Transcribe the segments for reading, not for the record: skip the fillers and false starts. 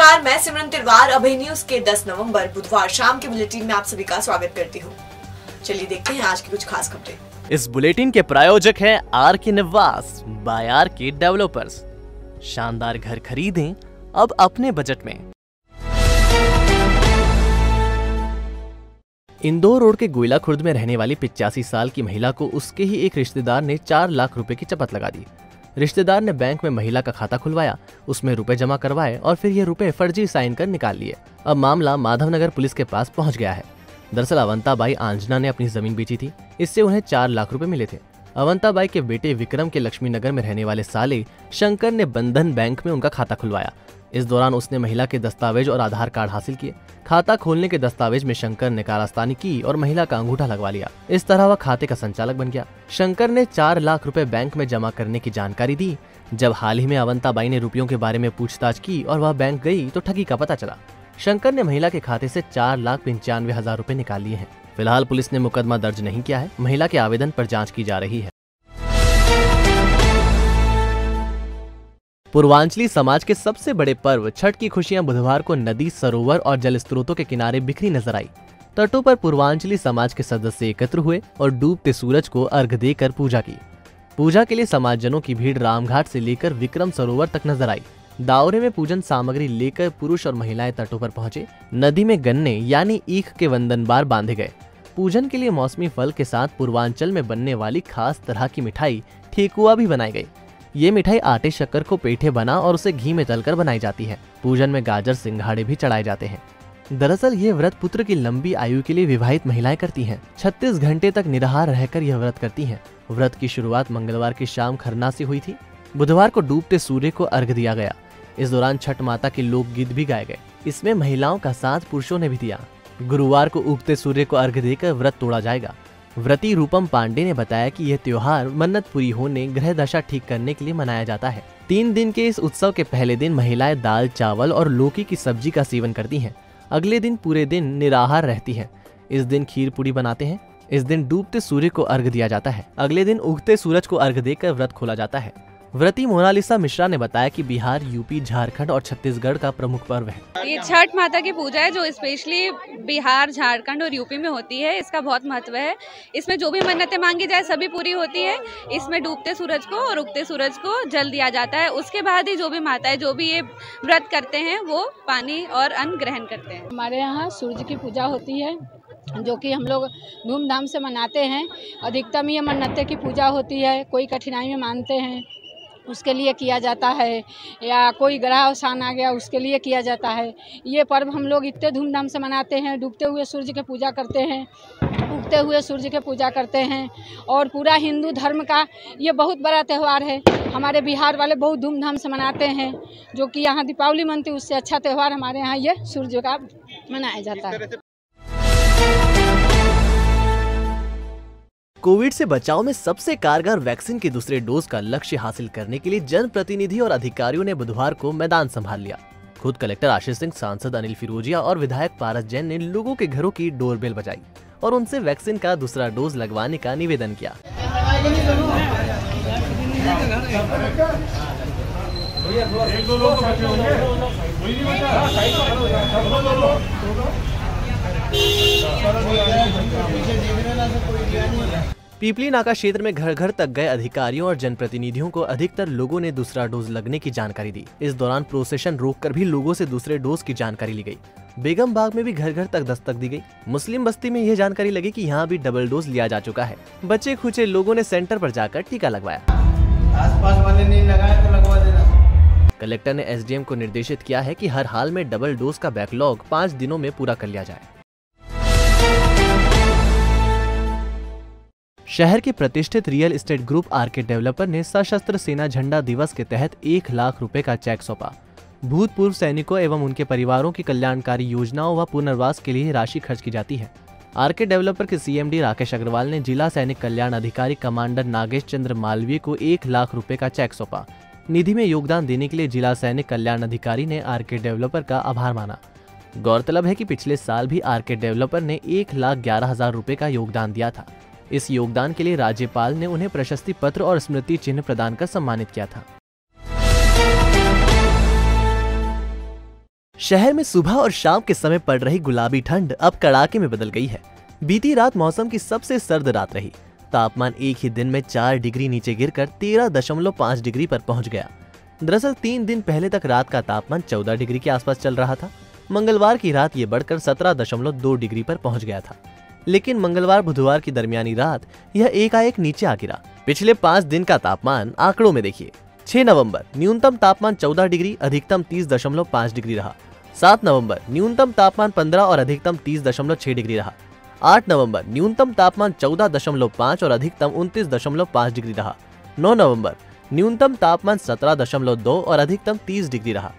नमस्कार, मैं सिमरन तिरवार अभय न्यूज के 10 नवंबर बुधवार शाम के बुलेटिन में आप सभी का स्वागत करती हूँ। चलिए देखते हैं आज की कुछ खास खबरें। इस बुलेटिन के प्रायोजक हैं आर के निवास बाय आर के डेवलपर्स। शानदार घर खरीदें अब अपने बजट में। इंदौर रोड के गोयला खुर्द में रहने वाली 85 साल की महिला को उसके ही एक रिश्तेदार ने 4 लाख रुपए की चपत लगा दी। रिश्तेदार ने बैंक में महिला का खाता खुलवाया, उसमें रुपए जमा करवाए और फिर ये रुपए फर्जी साइन कर निकाल लिए। अब मामला माधवनगर पुलिस के पास पहुंच गया है। दरअसल अवंताबाई आंजना ने अपनी जमीन बेची थी, इससे उन्हें 4 लाख रुपए मिले थे। अवंताबाई के बेटे विक्रम के लक्ष्मी नगर में रहने वाले साले शंकर ने बंधन बैंक में उनका खाता खुलवाया। इस दौरान उसने महिला के दस्तावेज और आधार कार्ड हासिल किए। खाता खोलने के दस्तावेज में शंकर ने कारस्तानी की और महिला का अंगूठा लगवा लिया। इस तरह वह खाते का संचालक बन गया। शंकर ने 4 लाख रुपए बैंक में जमा करने की जानकारी दी। जब हाल ही में अवंताबाई ने रुपयों के बारे में पूछताछ की और वह बैंक गई तो ठगी का पता चला। शंकर ने महिला के खाते से 4,95,000 रुपए निकाल लिए हैं। फिलहाल पुलिस ने मुकदमा दर्ज नहीं किया है। महिला के आवेदन पर जाँच की जा रही है। पूर्वांचली समाज के सबसे बड़े पर्व छठ की खुशियां बुधवार को नदी, सरोवर और जल स्रोतों के किनारे बिखरी नजर आई। तटों पर पूर्वांचली समाज के सदस्य एकत्र हुए और डूबते सूरज को अर्घ देकर पूजा की। पूजा के लिए समाजजनों की भीड़ रामघाट से लेकर विक्रम सरोवर तक नजर आई। दावरे में पूजन सामग्री लेकर पुरुष और महिलाएं तटों पर पहुंचे। नदी में गन्ने यानी ईख के वंदनबार बांधे गए। पूजन के लिए मौसमी फल के साथ पूर्वांचल में बनने वाली खास तरह की मिठाई ठेकुआ भी बनाई गई। ये मिठाई आटे शक्कर को पेठे बना और उसे घी में तलकर बनाई जाती है। पूजन में गाजर सिंघाड़े भी चढ़ाए जाते हैं। दरअसल ये व्रत पुत्र की लंबी आयु के लिए विवाहित महिलाएं करती हैं। 36 घंटे तक निराहार रहकर यह व्रत करती हैं। व्रत की शुरुआत मंगलवार की शाम खरना से हुई थी। बुधवार को डूबते सूर्य को अर्घ दिया गया। इस दौरान छठ माता के लोकगीत भी गाए गए। इसमें महिलाओं का साथ पुरुषों ने भी दिया। गुरुवार को उगते सूर्य को अर्घ देकर व्रत तोड़ा जाएगा। व्रती रूपम पांडे ने बताया कि यह त्योहार मन्नत पूरी होने, ग्रह दशा ठीक करने के लिए मनाया जाता है। 3 दिन के इस उत्सव के पहले दिन महिलाएं दाल, चावल और लौकी की सब्जी का सेवन करती हैं। अगले दिन पूरे दिन निराहार रहती हैं। इस दिन खीर पूरी बनाते हैं। इस दिन डूबते सूर्य को अर्घ दिया जाता है। अगले दिन उगते सूरज को अर्घ देकर व्रत खोला जाता है। व्रती मोनालिसा मिश्रा ने बताया कि बिहार, यूपी, झारखंड और छत्तीसगढ़ का प्रमुख पर्व है। ये छठ माता की पूजा है जो स्पेशली बिहार, झारखंड और यूपी में होती है। इसका बहुत महत्व है। इसमें जो भी मन्नतें मांगी जाए सभी पूरी होती है। इसमें डूबते सूरज को और उगते सूरज को जल दिया जाता है। उसके बाद ही जो भी माताएं जो भी ये व्रत करते हैं वो पानी और अन्न ग्रहण करते हैं। हमारे यहाँ सूर्य की पूजा होती है जो कि हम लोग धूमधाम से मनाते हैं। अधिकतम ये मन्नतें की पूजा होती है। कोई कठिनाई में मानते हैं उसके लिए किया जाता है, या कोई ग्रह अवसान आ गया उसके लिए किया जाता है। ये पर्व हम लोग इतने धूमधाम से मनाते हैं। डूबते हुए सूर्य की पूजा करते हैं, उगते हुए सूर्य की पूजा करते हैं और पूरा हिंदू धर्म का ये बहुत बड़ा त्यौहार है। हमारे बिहार वाले बहुत धूमधाम से मनाते हैं। जो कि यहाँ दीपावली मनती उससे अच्छा त्यौहार हमारे यहाँ ये सूर्य का मनाया जाता है। कोविड से बचाव में सबसे कारगर वैक्सीन के दूसरे डोज का लक्ष्य हासिल करने के लिए जनप्रतिनिधि और अधिकारियों ने बुधवार को मैदान संभाल लिया। खुद कलेक्टर आशीष सिंह, सांसद अनिल फिरोजिया और विधायक पारस जैन ने लोगों के घरों की डोरबेल बजाई और उनसे वैक्सीन का दूसरा डोज लगवाने का निवेदन किया। पीपली नाका क्षेत्र में घर घर तक गए अधिकारियों और जनप्रतिनिधियों को अधिकतर लोगों ने दूसरा डोज लगने की जानकारी दी। इस दौरान प्रोसेशन रोककर भी लोगों से दूसरे डोज की जानकारी ली गई। बेगम बाग में भी घर घर तक दस्तक दी गई। मुस्लिम बस्ती में यह जानकारी लगी कि यहाँ भी डबल डोज लिया जा चुका है। बच्चे खुचे लोगों ने सेंटर पर जाकर टीका लगवाया। आसपास वाले नहीं लगाए तो लगवा देना। कलेक्टर ने एसडीएम को निर्देशित किया है कि हर हाल में डबल डोज का बैकलॉग 5 दिनों में पूरा कर लिया जाए। शहर के प्रतिष्ठित रियल एस्टेट ग्रुप आर के डेवलपर ने सशस्त्र सेना झंडा दिवस के तहत 1 लाख रुपए का चेक सौंपा। भूतपूर्व सैनिकों एवं उनके परिवारों की कल्याणकारी योजनाओं व पुनर्वास के लिए राशि खर्च की जाती है। आर के डेवलपर के सीएमडी राकेश अग्रवाल ने जिला सैनिक कल्याण अधिकारी कमांडर नागेश चंद्र मालवीय को 1 लाख रुपए का चेक सौंपा। निधि में योगदान देने के लिए जिला सैनिक कल्याण अधिकारी ने आर के डेवलपर का आभार माना। गौरतलब है कि पिछले साल भी आर के डेवलपर ने 1,11,000 रुपए का योगदान दिया था। इस योगदान के लिए राज्यपाल ने उन्हें प्रशस्ति पत्र और स्मृति चिन्ह प्रदान कर सम्मानित किया था। शहर में सुबह और शाम के समय पड़ रही गुलाबी ठंड अब कड़ाके में बदल गई है। बीती रात मौसम की सबसे सर्द रात रही। तापमान एक ही दिन में 4 डिग्री नीचे गिरकर 13.5 डिग्री पर पहुंच गया। दरअसल 3 दिन पहले तक रात का तापमान 14 डिग्री के आसपास चल रहा था। मंगलवार की रात ये बढ़कर 17.2 डिग्री पर पहुंच गया था, लेकिन मंगलवार बुधवार की दरमियानी रात यह एकाएक नीचे आ गिरा। पिछले 5 दिन का तापमान आंकड़ों में देखिए। 6 नवंबर न्यूनतम तापमान 14 डिग्री, अधिकतम 30.5 डिग्री रहा। 7 नवंबर न्यूनतम तापमान 15 और अधिकतम 30.6 डिग्री रहा। 8 नवंबर न्यूनतम तापमान 14.5 और अधिकतम 29.5 डिग्री रहा। 9 नवंबर न्यूनतम तापमान 17.2 और अधिकतम 30 डिग्री रहा।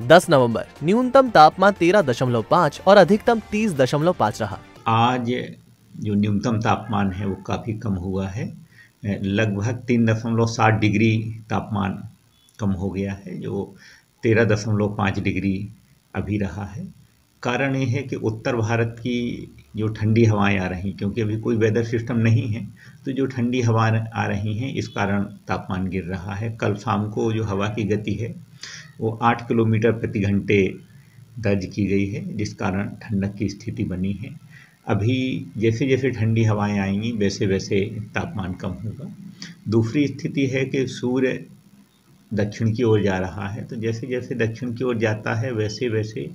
10 नवंबर न्यूनतम तापमान 13.5 और अधिकतम 30.5 रहा। आज जो न्यूनतम तापमान है वो काफ़ी कम हुआ है, लगभग 3.7 डिग्री तापमान कम हो गया है, जो 13.5 डिग्री अभी रहा है। कारण ये है कि उत्तर भारत की जो ठंडी हवाएं आ रही, क्योंकि अभी कोई वेदर सिस्टम नहीं है, तो जो ठंडी हवाएं आ रही हैं इस कारण तापमान गिर रहा है। कल शाम को जो हवा की गति है वो 8 किलोमीटर प्रति घंटे दर्ज की गई है, जिस कारण ठंडक की स्थिति बनी है। अभी जैसे जैसे ठंडी हवाएं आएंगी वैसे वैसे तापमान कम होगा। दूसरी स्थिति है कि सूर्य दक्षिण की ओर जा रहा है, तो जैसे जैसे दक्षिण की ओर जाता है वैसे वैसे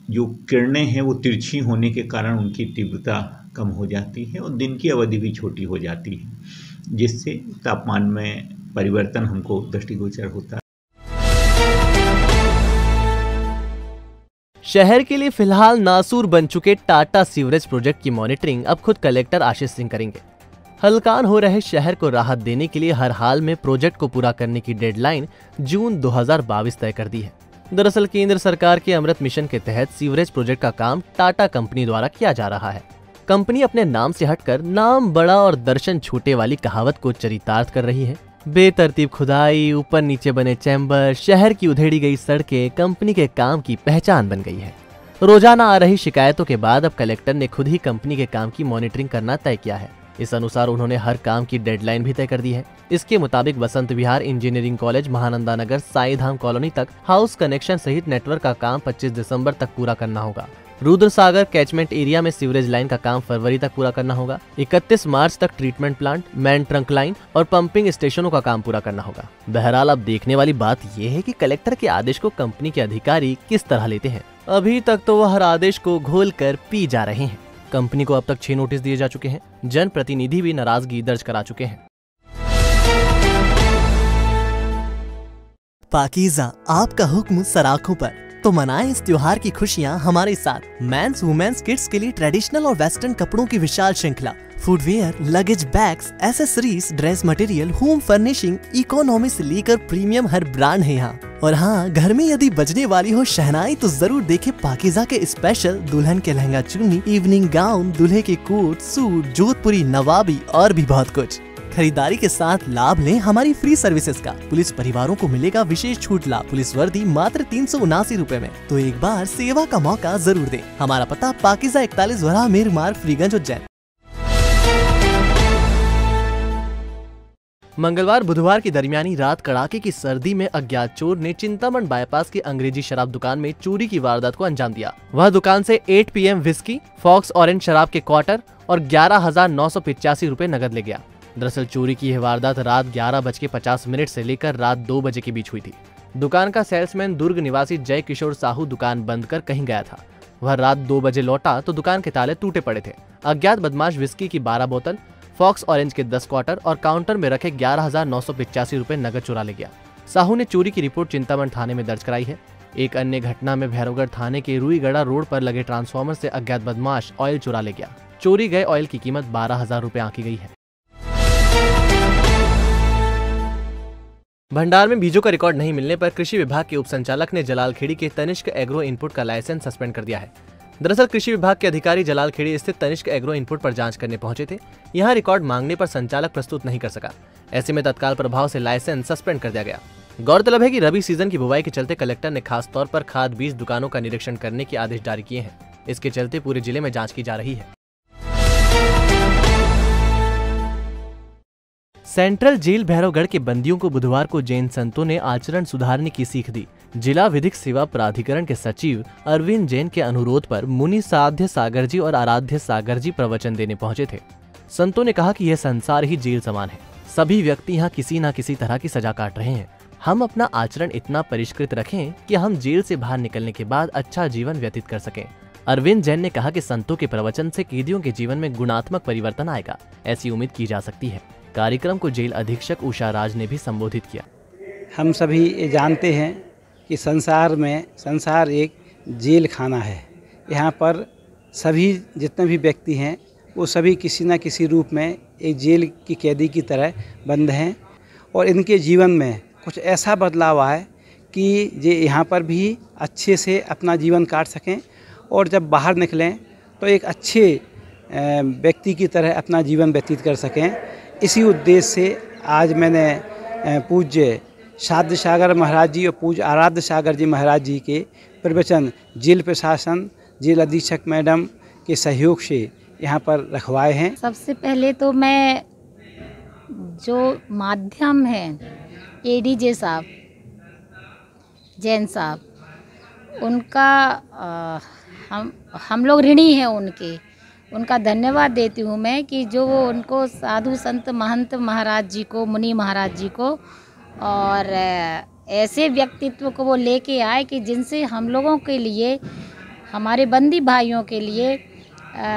जो किरणें हैं वो तिरछी होने के कारण उनकी तीव्रता कम हो जाती है और दिन की अवधि भी छोटी हो जाती है, जिससे तापमान में परिवर्तन हमको दृष्टिगोचर होता है। शहर के लिए फिलहाल नासूर बन चुके टाटा सीवरेज प्रोजेक्ट की मॉनिटरिंग अब खुद कलेक्टर आशीष सिंह करेंगे। हलकान हो रहे शहर को राहत देने के लिए हर हाल में प्रोजेक्ट को पूरा करने की डेडलाइन जून 2022 तय कर दी है। दरअसल केंद्र सरकार के अमृत मिशन के तहत सीवरेज प्रोजेक्ट का काम टाटा कंपनी द्वारा किया जा रहा है। कंपनी अपने नाम से हटकर नाम बड़ा और दर्शन छोटे वाली कहावत को चरितार्थ कर रही है। बेतरतीब खुदाई, ऊपर नीचे बने चैम्बर, शहर की उधेड़ी गई सड़कें कंपनी के काम की पहचान बन गई है। रोजाना आ रही शिकायतों के बाद अब कलेक्टर ने खुद ही कंपनी के काम की मॉनिटरिंग करना तय किया है। इस अनुसार उन्होंने हर काम की डेडलाइन भी तय कर दी है। इसके मुताबिक बसंत विहार इंजीनियरिंग कॉलेज, महानंदा नगर, साई धाम कॉलोनी तक हाउस कनेक्शन सहित नेटवर्क का काम 25 दिसंबर तक पूरा करना होगा। रुद्र सागर कैचमेंट एरिया में सीवरेज लाइन का काम फरवरी तक पूरा करना होगा। 31 मार्च तक treatment plant, man trunk line और पंपिंग स्टेशनों का काम पूरा करना होगा। बहरहाल अब देखने वाली बात यह है कि कलेक्टर के आदेश को कंपनी के अधिकारी किस तरह लेते हैं। अभी तक तो वह हर आदेश को घोल कर पी जा रहे हैं। कंपनी को अब तक 6 नोटिस दिए जा चुके हैं। जनप्रतिनिधि भी नाराजगी दर्ज करा चुके हैं। पाकीज़ा आपका हुक्म सराखों पर, तो मनाएं इस त्योहार की खुशियां हमारे साथ। मेंस वुमेन्स किड्स के लिए ट्रेडिशनल और वेस्टर्न कपड़ों की विशाल श्रृंखला, footwear, luggage bags, accessories, dress material, home furnishing, economy से लेकर प्रीमियम हर ब्रांड है यहाँ। और हाँ, घर में यदि बजने वाली हो शहनाई तो जरूर देखें पाकीज़ा के स्पेशल दुल्हन के लहंगा चुन्नी, इवनिंग गाउन, दूल्हे के कोट, सूट, जोधपुरी, नवाबी और भी बहुत कुछ। खरीदारी के साथ लाभ लें हमारी फ्री सर्विसेज का। पुलिस परिवारों को मिलेगा विशेष छूट लाभ। पुलिस वर्दी मात्र 379 रुपए में। तो एक बार सेवा का मौका जरूर दें। हमारा पता पाकीज़ा 41 वरा मेर मार्ग, फ्रीगंज, उज्जैन। मंगलवार बुधवार की दरमियानी रात कड़ाके की सर्दी में अज्ञात चोर ने चिंतामण बाईपास की अंग्रेजी शराब दुकान में चोरी की वारदात को अंजाम दिया। वह दुकान से 8 PM विस्की, फॉक्स ऑरेंज शराब के क्वार्टर और 11,985 रुपए नगद ले गया। दरअसल चोरी की यह वारदात रात 11:50 से लेकर रात 2 बजे के बीच हुई थी। दुकान का सेल्समैन दुर्ग निवासी जय किशोर साहू दुकान बंद कर कहीं गया था। वह रात 2 बजे लौटा तो दुकान के ताले टूटे पड़े थे। अज्ञात बदमाश विस्की की 12 बोतल, फॉक्स ऑरेंज के 10 क्वार्टर और काउंटर में रखे 11,985 रुपए नगद चुरा ले गया। साहू ने चोरी की रिपोर्ट चिंतामण थाने में दर्ज कराई है। एक अन्य घटना में भैरवगढ़ थाने के रुईगढ़ा रोड पर लगे ट्रांसफार्मर से अज्ञात बदमाश ऑयल चुरा ले गया। चोरी गए ऑयल की कीमत 12,000 रुपए आंकी गई है। भंडार में बीजों का रिकॉर्ड नहीं मिलने पर कृषि विभाग के उप संचालक ने जलालखेड़ी के तनिष्क एग्रो इनपुट का लाइसेंस सस्पेंड कर दिया है। दरअसल कृषि विभाग के अधिकारी जलालखेड़ी स्थित तनिष्क एग्रो इनपुट पर जांच करने पहुंचे थे। यहां रिकॉर्ड मांगने पर संचालक प्रस्तुत नहीं कर सका। ऐसे में तत्काल प्रभाव से लाइसेंस सस्पेंड कर दिया गया। गौरतलब है कि रबी सीजन की बुवाई के चलते कलेक्टर ने खास तौर पर खाद बीज दुकानों का निरीक्षण करने के आदेश जारी किए हैं। इसके चलते पूरे जिले में जाँच की जा रही है। सेंट्रल जेल भैरवगढ़ के बंदियों को बुधवार को जैन संतों ने आचरण सुधारने की सीख दी। जिला विधिक सेवा प्राधिकरण के सचिव अरविंद जैन के अनुरोध पर मुनि साध्य सागर जी और आराध्य सागर जी प्रवचन देने पहुंचे थे। संतों ने कहा कि यह संसार ही जेल समान है। सभी व्यक्ति यहाँ किसी न किसी तरह की सजा काट रहे हैं। हम अपना आचरण इतना परिष्कृत रखें कि हम जेल से बाहर निकलने के बाद अच्छा जीवन व्यतीत कर सकें। अरविंद जैन ने कहा कि संतों के प्रवचन से कैदियों के जीवन में गुणात्मक परिवर्तन आएगा, ऐसी उम्मीद की जा सकती है। कार्यक्रम को जेल अधीक्षक उषा राज ने भी संबोधित किया। हम सभी ये जानते हैं कि संसार एक जेल खाना है। यहाँ पर सभी जितने भी व्यक्ति हैं वो सभी किसी न किसी रूप में एक जेल की कैदी की तरह बंद हैं और इनके जीवन में कुछ ऐसा बदलाव आए कि ये यहाँ पर भी अच्छे से अपना जीवन काट सकें और जब बाहर निकलें तो एक अच्छे व्यक्ति की तरह अपना जीवन व्यतीत कर सकें। इसी उद्देश्य से आज मैंने पूज्य साध्य सागर महाराज जी और पूज्य आराध्य सागर जी महाराज जी के प्रवचन जेल प्रशासन, जेल अधीक्षक मैडम के सहयोग से यहाँ पर रखवाए हैं। सबसे पहले तो मैं जो माध्यम है एडीजे साहब, जैन साहब, उनका हम लोग ऋणी हैं उनका धन्यवाद देती हूँ मैं कि जो वो उनको साधु संत महंत महाराज जी को, मुनि महाराज जी को और ऐसे व्यक्तित्व को वो लेके आए कि जिनसे हम लोगों के लिए, हमारे बंदी भाइयों के लिए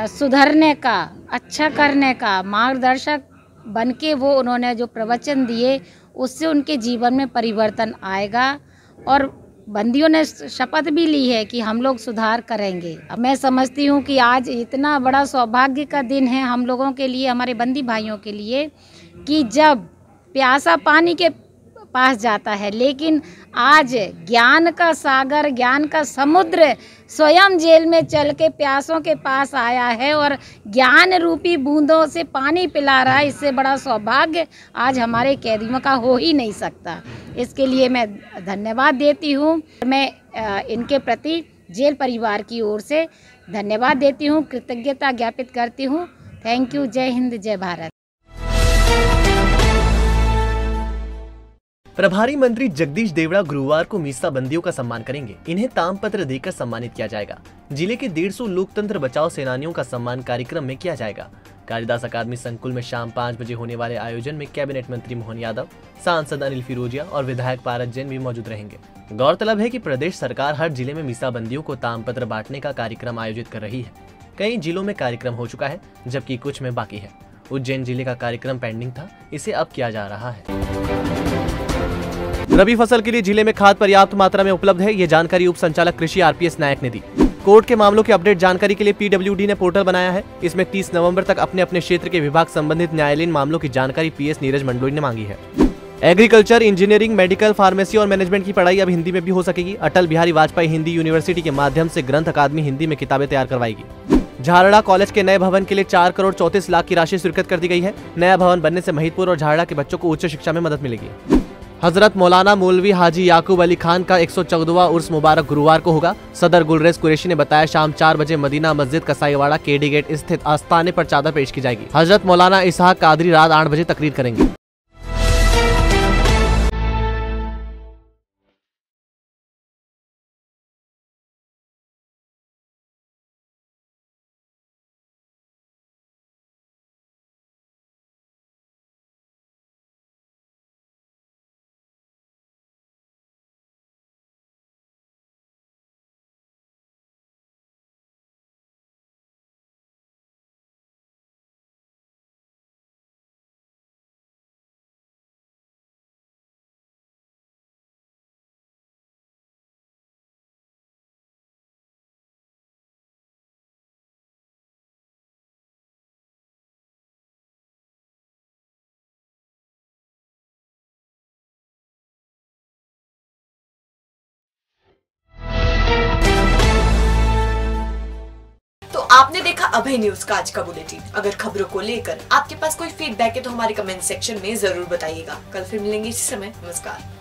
सुधरने का, अच्छा करने का मार्गदर्शक बनके वो उन्होंने जो प्रवचन दिए उससे उनके जीवन में परिवर्तन आएगा और बंदियों ने शपथ भी ली है कि हम लोग सुधार करेंगे। अब मैं समझती हूँ कि आज इतना बड़ा सौभाग्य का दिन है हम लोगों के लिए, हमारे बंदी भाइयों के लिए, कि जब प्यासा पानी के पास जाता है, लेकिन आज ज्ञान का सागर, ज्ञान का समुद्र स्वयं जेल में चल के प्यासों के पास आया है और ज्ञान रूपी बूंदों से पानी पिला रहा है। इससे बड़ा सौभाग्य आज हमारे कैदियों का हो ही नहीं सकता। इसके लिए मैं धन्यवाद देती हूँ। मैं इनके प्रति जेल परिवार की ओर से धन्यवाद देती हूँ, कृतज्ञता ज्ञापित करती हूँ। Thank you. जय हिंद, जय भारत। प्रभारी मंत्री जगदीश देवड़ा गुरुवार को मीसा बंदियों का सम्मान करेंगे। इन्हें तामपत्र देकर सम्मानित किया जाएगा। जिले के 150 लोकतंत्र बचाओ सेनानियों का सम्मान कार्यक्रम में किया जाएगा। कालिदास अकादमी संकुल में शाम 5 बजे होने वाले आयोजन में कैबिनेट मंत्री मोहन यादव, सांसद अनिल फिरोजिया और विधायक पारस जैन भी मौजूद रहेंगे। गौरतलब है कि प्रदेश सरकार हर जिले में मीसा बंदियों को तामपत्र बांटने का कार्यक्रम आयोजित कर रही है। कई जिलों में कार्यक्रम हो चुका है, जबकि कुछ में बाकी है। उज्जैन जिले का कार्यक्रम पेंडिंग था, इसे अब किया जा रहा है। रबी फसल के लिए जिले में खाद पर्याप्त मात्रा में उपलब्ध है, ये जानकारी उप संचालक कृषि आरपीएस नायक ने दी। कोर्ट के मामलों की अपडेट जानकारी के लिए पीडब्ल्यूडी ने पोर्टल बनाया है। इसमें 30 नवंबर तक अपने अपने क्षेत्र के विभाग संबंधित न्यायालयीन मामलों की जानकारी पीएस नीरज मंडलोई ने मांगी है। एग्रीकल्चर, इंजीनियरिंग, मेडिकल, फार्मेसी और मैनेजमेंट की पढ़ाई अब हिंदी में भी हो सकेगी। अटल बिहारी वाजपेयी हिंदी यूनिवर्सिटी के माध्यम से ग्रंथ अकादमी हिंदी में किताबें तैयार करवाएगी। झारड़ा कॉलेज के नए भवन के लिए 4 करोड़ 34 लाख की राशि स्वीकृत कर दी गई है। नया भवन बनने से महिदपुर और झारड़ा के बच्चों को उच्च शिक्षा में मदद मिलेगी। हजरत मौलाना मौलवी हाजी याकूब अली खान का 114वां उर्स मुबारक गुरुवार को होगा। सदर गुलरेज कुरैशी ने बताया शाम 4 बजे मदीना मस्जिद कसाईवाड़ा केडी गेट स्थित आस्थाने पर चादर पेश की जाएगी। हजरत मौलाना इसहाक कादरी रात 8 बजे तकरीर करेंगे। आपने देखा अभय न्यूज का आज का बुलेटिन। अगर खबरों को लेकर आपके पास कोई फीडबैक है तो हमारे कमेंट सेक्शन में जरूर बताइएगा। कल फिर मिलेंगे इसी समय। नमस्कार।